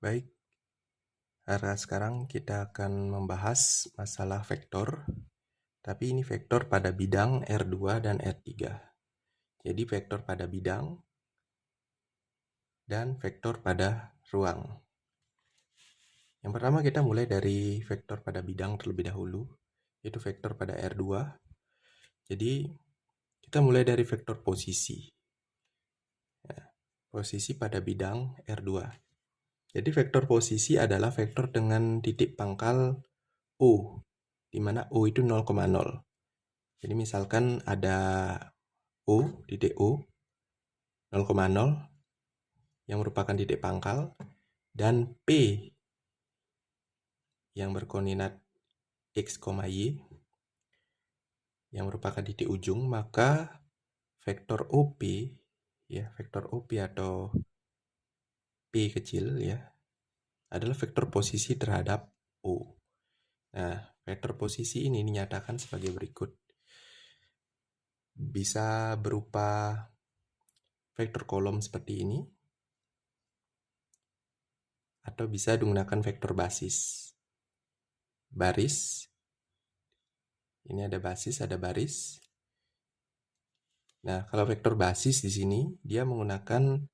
Baik, sekarang kita akan membahas masalah vektor, tapi ini vektor pada bidang R2 dan R3. Jadi vektor pada bidang dan vektor pada ruang. Yang pertama kita mulai dari vektor pada bidang terlebih dahulu, yaitu vektor pada R2. Jadi kita mulai dari vektor posisi. Posisi pada bidang R2. Jadi vektor posisi adalah vektor dengan titik pangkal O, di mana O itu 0,0. Jadi misalkan ada O, titik O, 0,0 yang merupakan titik pangkal, dan P yang berkoordinat X, Y yang merupakan titik ujung, maka vektor OP, ya, vektor OP atau P kecil ya, adalah vektor posisi terhadap O. Nah, vektor posisi ini dinyatakan sebagai berikut. Bisa berupa vektor kolom seperti ini, atau bisa menggunakan vektor basis. Baris, ini ada basis, ada baris. Nah, kalau vektor basis di sini, dia menggunakan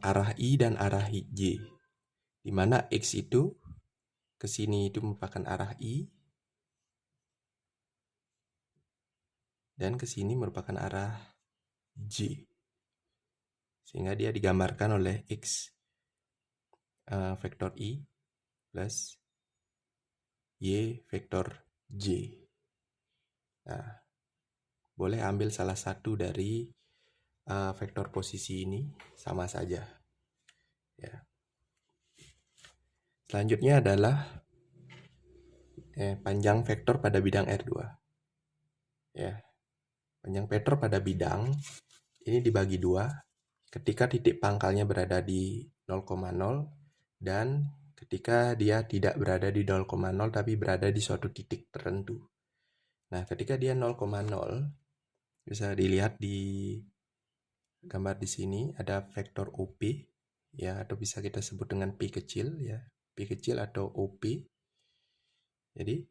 arah I dan arah J. Di mana X itu ke sini itu merupakan arah I, dan ke sini merupakan arah J. Sehingga dia digambarkan oleh X vektor I plus Y vektor J. Nah, boleh ambil salah satu dari vektor posisi ini, sama saja. Ya. Selanjutnya adalah panjang vektor pada bidang R2. Ya. Panjang vektor pada bidang ini dibagi dua, ketika titik pangkalnya berada di 0,0 dan ketika dia tidak berada di 0,0 tapi berada di suatu titik tertentu. Nah, ketika dia 0,0 bisa dilihat di gambar di sini ada vektor OP ya, atau bisa kita sebut dengan P kecil ya, P kecil atau OP. Jadi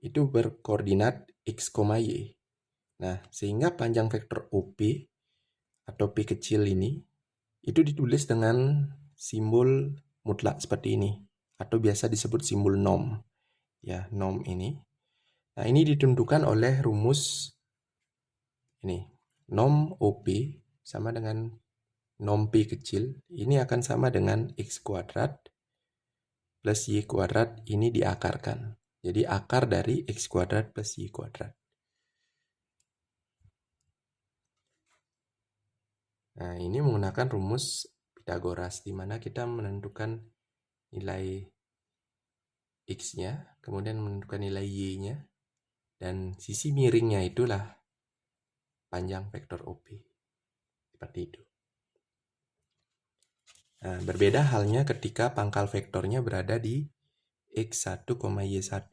itu berkoordinat X, Y. Nah, sehingga panjang vektor OP atau P kecil ini itu ditulis dengan simbol mutlak seperti ini, atau biasa disebut simbol norm. Ya, norm ini. Nah, ini ditentukan oleh rumus ini. Norm OP sama dengan norm P kecil, ini akan sama dengan X kuadrat plus Y kuadrat, ini diakarkan. Jadi akar dari X kuadrat plus Y kuadrat. Nah, ini menggunakan rumus Pitagoras, di mana kita menentukan nilai X-nya, kemudian menentukan nilai Y-nya, dan sisi miringnya itulah panjang vektor OP. Seperti itu. Nah, berbeda halnya ketika pangkal vektornya berada di X1, Y1.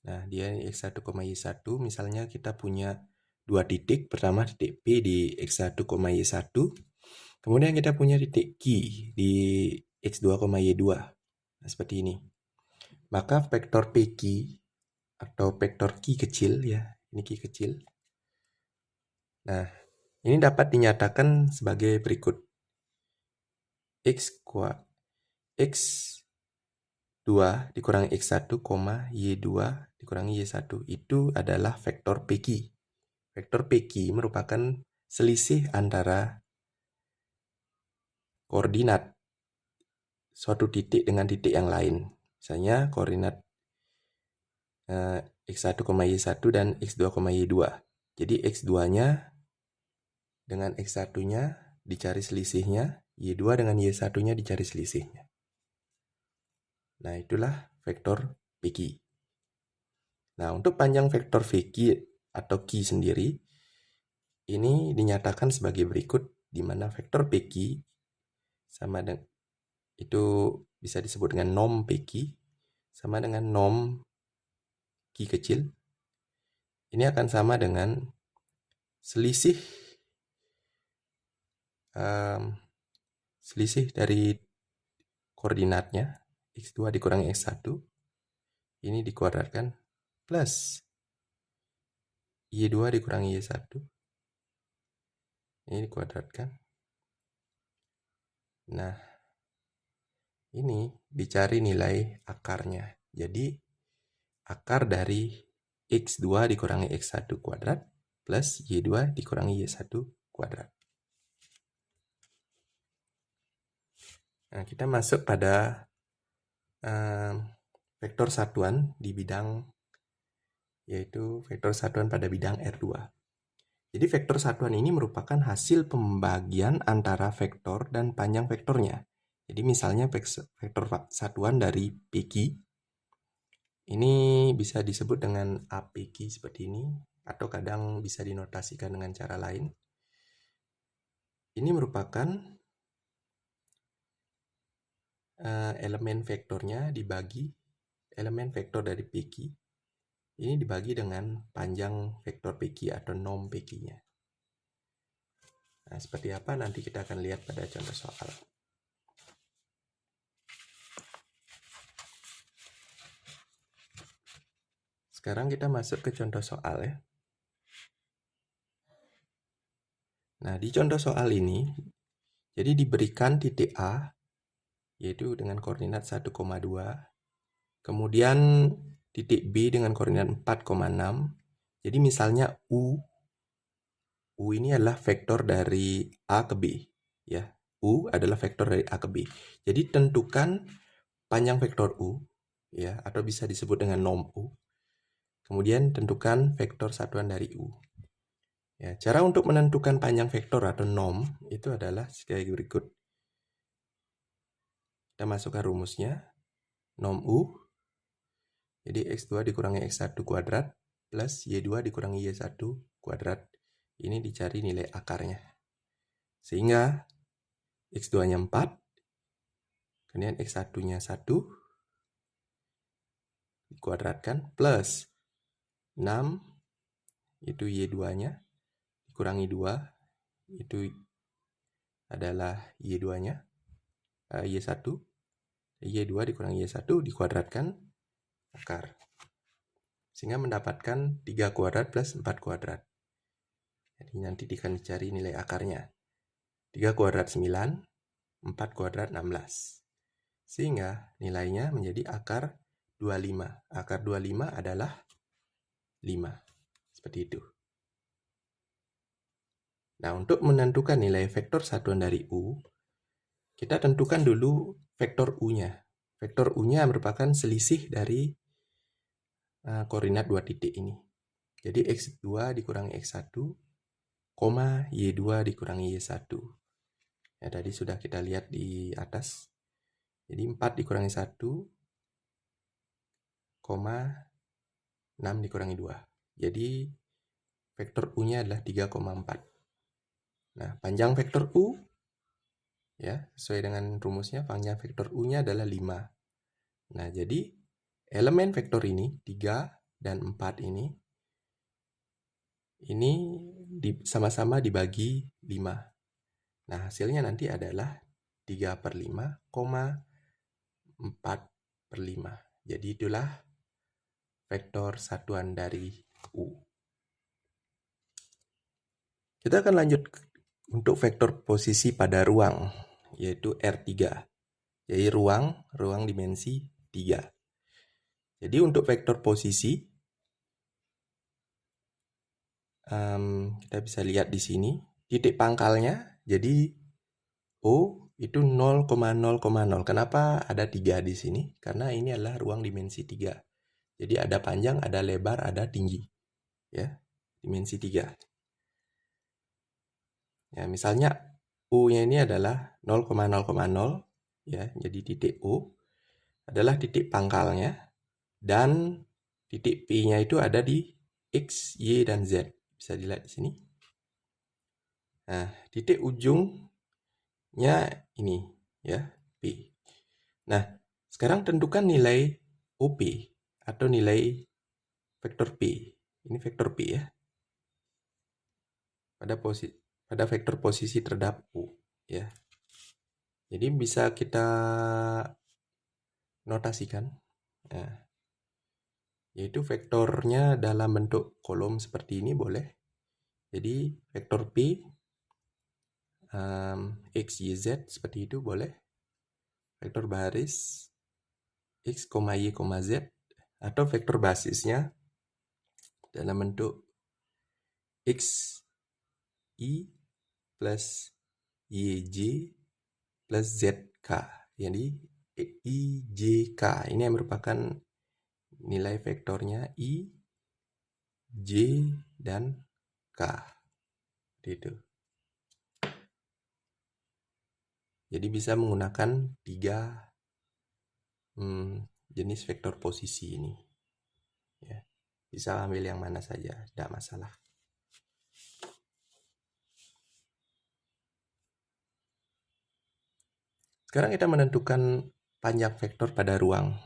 Nah, dia X1, Y1, misalnya kita punya dua titik. Pertama titik P di X1, Y1. Kemudian kita punya titik Q di X2, Y2. Nah, seperti ini. Maka vektor PQ atau vektor Q kecil ya, ini Q kecil. Nah, ini dapat dinyatakan sebagai berikut. X2 dikurangi X1, Y2 dikurangi Y1 itu adalah vektor PQ. Vektor PQ merupakan selisih antara koordinat suatu titik dengan titik yang lain. Misalnya koordinat X1, Y1 dan X2, Y2. Jadi X2-nya dengan X1-nya dicari selisihnya, Y2 dengan Y1-nya dicari selisihnya. Nah, itulah vektor PQ. Nah, untuk panjang vektor VQ atau Q sendiri, ini dinyatakan sebagai berikut, di mana vektor PQ sama dengan itu bisa disebut dengan norm PQ sama dengan norm Q kecil. Ini akan sama dengan selisih selisih dari koordinatnya x2 dikurangi x1 ini dikuadratkan plus y2 dikurangi y1 ini dikuadratkan. Nah, ini dicari nilai akarnya. Jadi akar dari x2 dikurangi x1 kuadrat plus y2 dikurangi y1 kuadrat. Nah, kita masuk pada vektor satuan di bidang, yaitu vektor satuan pada bidang R2. Jadi vektor satuan ini merupakan hasil pembagian antara vektor dan panjang vektornya. Jadi misalnya vektor satuan dari PQ, ini bisa disebut dengan APQ seperti ini, atau kadang bisa dinotasikan dengan cara lain. Ini merupakan elemen vektornya dibagi, elemen vektor dari PQ ini dibagi dengan panjang vektor PQ atau norm PQ-nya. Nah, seperti apa nanti kita akan lihat pada contoh soal. Sekarang kita masuk ke contoh soal ya. Nah, di contoh soal ini, jadi diberikan titik A, yaitu dengan koordinat 1,2, kemudian titik B dengan koordinat 4,6. Jadi misalnya U ini adalah vektor dari A ke B. Ya, U adalah vektor dari A ke B. Jadi tentukan panjang vektor U, ya, atau bisa disebut dengan norm U. Kemudian tentukan vektor satuan dari U. Ya, cara untuk menentukan panjang vektor atau norm itu adalah sebagai berikut. Kita masukkan rumusnya. Norm U, jadi x2 dikurangi x1 kuadrat plus y2 dikurangi y1 kuadrat. Ini dicari nilai akarnya. Sehingga x2-nya 4, kemudian x1-nya 1, dikuadratkan plus 6, itu y2-nya, dikurangi 2, itu adalah y2-nya, y1, y2 dikurangi y1 dikuadratkan akar. Sehingga mendapatkan 3 kuadrat plus 4 kuadrat. Jadi nanti akan dicari nilai akarnya. 3 kuadrat 9, 4 kuadrat 16. Sehingga nilainya menjadi akar 25. Akar 25 adalah 5. Seperti itu. Nah, untuk menentukan nilai vektor satuan dari U, kita tentukan dulu vektor U-nya. Vektor U-nya merupakan selisih dari koordinat 2 titik ini. Jadi x2 dikurangi x1, y2 dikurangi y1. Ya, tadi sudah kita lihat di atas. Jadi 4 dikurangi 1, 6 dikurangi 2. Jadi vektor U-nya adalah 3,4. Nah, panjang vektor U, ya, sesuai dengan rumusnya, panjang vektor U-nya adalah 5. Nah, jadi elemen vektor ini, 3 dan 4 ini sama-sama dibagi 5. Nah, hasilnya nanti adalah 3/5, 4/5. Jadi itulah vektor satuan dari U. Kita akan lanjut untuk vektor posisi pada ruang, yaitu R3. Jadi ruang dimensi 3. Jadi untuk vektor posisi, kita bisa lihat di sini, titik pangkalnya, jadi O itu 0,0,0. Kenapa ada 3 di sini? Karena ini adalah ruang dimensi 3. Jadi ada panjang, ada lebar, ada tinggi. Ya, dimensi 3. Ya, misalnya U-nya ini adalah 0,0,0, ya. Jadi titik O adalah titik pangkalnya dan titik P-nya itu ada di X, Y, dan Z. Bisa dilihat di sini. Nah, titik ujungnya ini, ya, P. Nah, sekarang tentukan nilai OP atau nilai vektor P. Ini vektor P ya. Pada vektor posisi terhadap U. ya. Jadi bisa kita notasikan, nah, yaitu vektornya dalam bentuk kolom seperti ini boleh. Jadi vektor P X, Y, Z seperti itu boleh. Vektor baris X, Y, Z, atau vektor basisnya dalam bentuk X, Y plus YJ plus ZK. Jadi IJK ini yang merupakan nilai vektornya I, J, dan K. Gitu. Jadi bisa menggunakan 3 jenis vektor posisi ini. Ya. Bisa ambil yang mana saja, tidak masalah. Sekarang kita menentukan panjang vektor pada ruang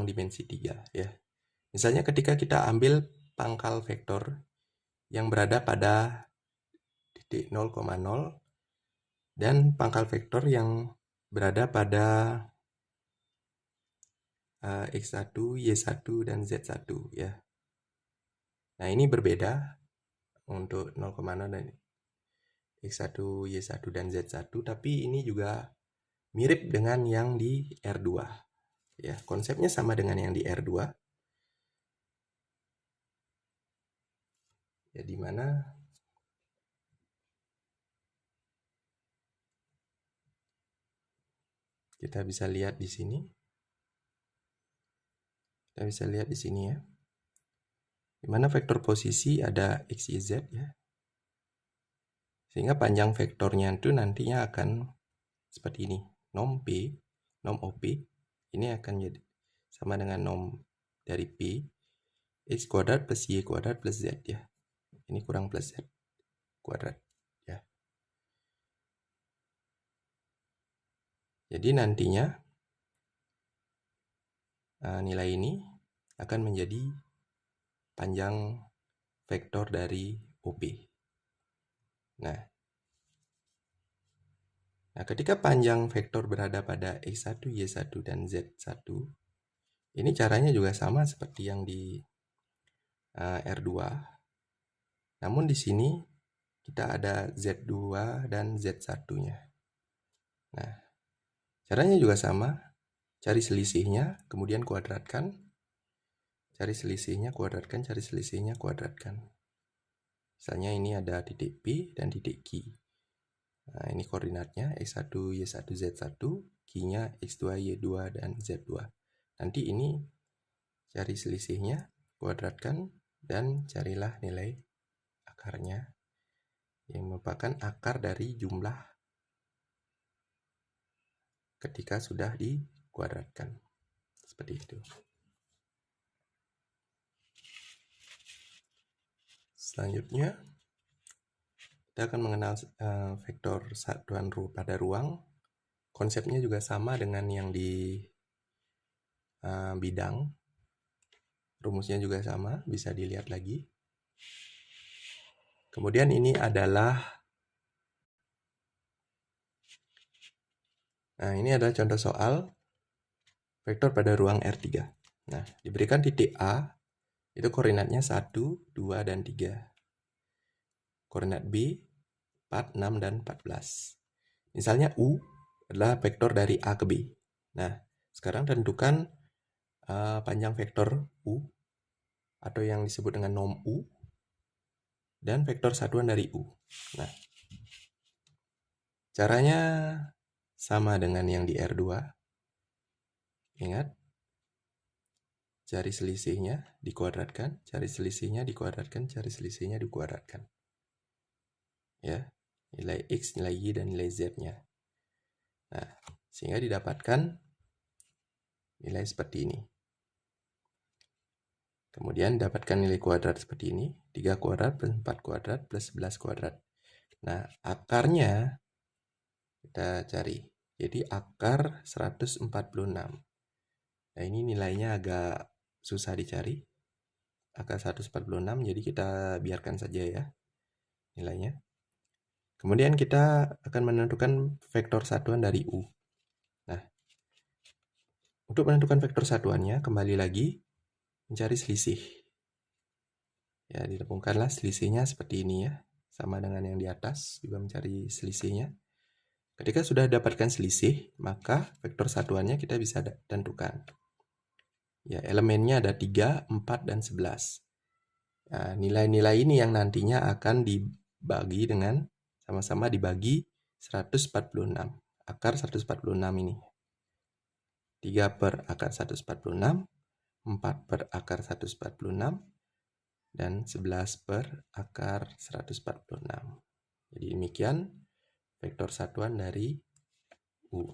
dimensi 3 ya. Misalnya ketika kita ambil pangkal vektor yang berada pada titik 0,0 dan pangkal vektor yang berada pada X1, Y1, dan Z1 ya. Nah, ini berbeda untuk 0,0 dan X1, Y1, dan Z1, tapi ini juga mirip dengan yang di R2. Ya, konsepnya sama dengan yang di R2. Ya, di mana kita bisa lihat di sini. Kita bisa lihat di sini ya. Di mana vektor posisi ada X, Y, Z ya. Sehingga panjang vektornya itu nantinya akan seperti ini. Norm P, norm OP, ini akan jadi sama dengan norm dari P, X kuadrat plus Y kuadrat plus Z ya. Ini kurang plus Z kuadrat ya. Jadi nantinya nilai ini akan menjadi panjang vektor dari OP. Nah, ketika panjang vektor berada pada X1, Y1, dan Z1, ini caranya juga sama seperti yang di R2. Namun di sini kita ada Z2 dan Z1-nya. Nah, caranya juga sama. Cari selisihnya, kemudian kuadratkan. Cari selisihnya, kuadratkan, cari selisihnya, kuadratkan. Misalnya ini ada titik P dan titik Q. Nah, ini koordinatnya X1, Y1, Z1, Q-nya X2, Y2, dan Z2. Nanti ini cari selisihnya, kuadratkan, dan carilah nilai akarnya yang merupakan akar dari jumlah ketika sudah dikuadratkan. Seperti itu. Selanjutnya, kita akan mengenal vektor satuan pada ruang. Konsepnya juga sama dengan yang di bidang. Rumusnya juga sama, bisa dilihat lagi. Kemudian ini adalah contoh soal vektor pada ruang R3. Nah, diberikan titik A, itu koordinatnya 1, 2, dan 3. Koordinat B, 4, 6, dan 14. Misalnya U adalah vektor dari A ke B. Nah, sekarang tentukan panjang vektor U atau yang disebut dengan norm U dan vektor satuan dari U. Nah, caranya sama dengan yang di R2. Ingat, cari selisihnya dikuadratkan, cari selisihnya dikuadratkan, cari selisihnya dikuadratkan. Ya, nilai X, nilai Y, dan nilai Z-nya. Nah, sehingga didapatkan nilai seperti ini. Kemudian dapatkan nilai kuadrat seperti ini, 3 kuadrat plus 4 kuadrat plus 11 kuadrat. Nah, akarnya kita cari. Jadi akar 146. Nah, ini nilainya agak susah dicari. Akar 146, jadi kita biarkan saja ya nilainya. Kemudian kita akan menentukan vektor satuan dari U. Nah, untuk menentukan vektor satuannya, kembali lagi mencari selisih. Ya, ditemukanlah selisihnya seperti ini ya. Sama dengan yang di atas, juga mencari selisihnya. Ketika sudah dapatkan selisih, maka vektor satuannya kita bisa tentukan. Ya, elemennya ada 3, 4, dan 11. Nah, nilai-nilai ini yang nantinya akan dibagi dengan sama-sama dibagi 146. Akar 146 ini. 3 per akar 146, 4 per akar 146, dan 11 per akar 146. Jadi demikian vektor satuan dari U.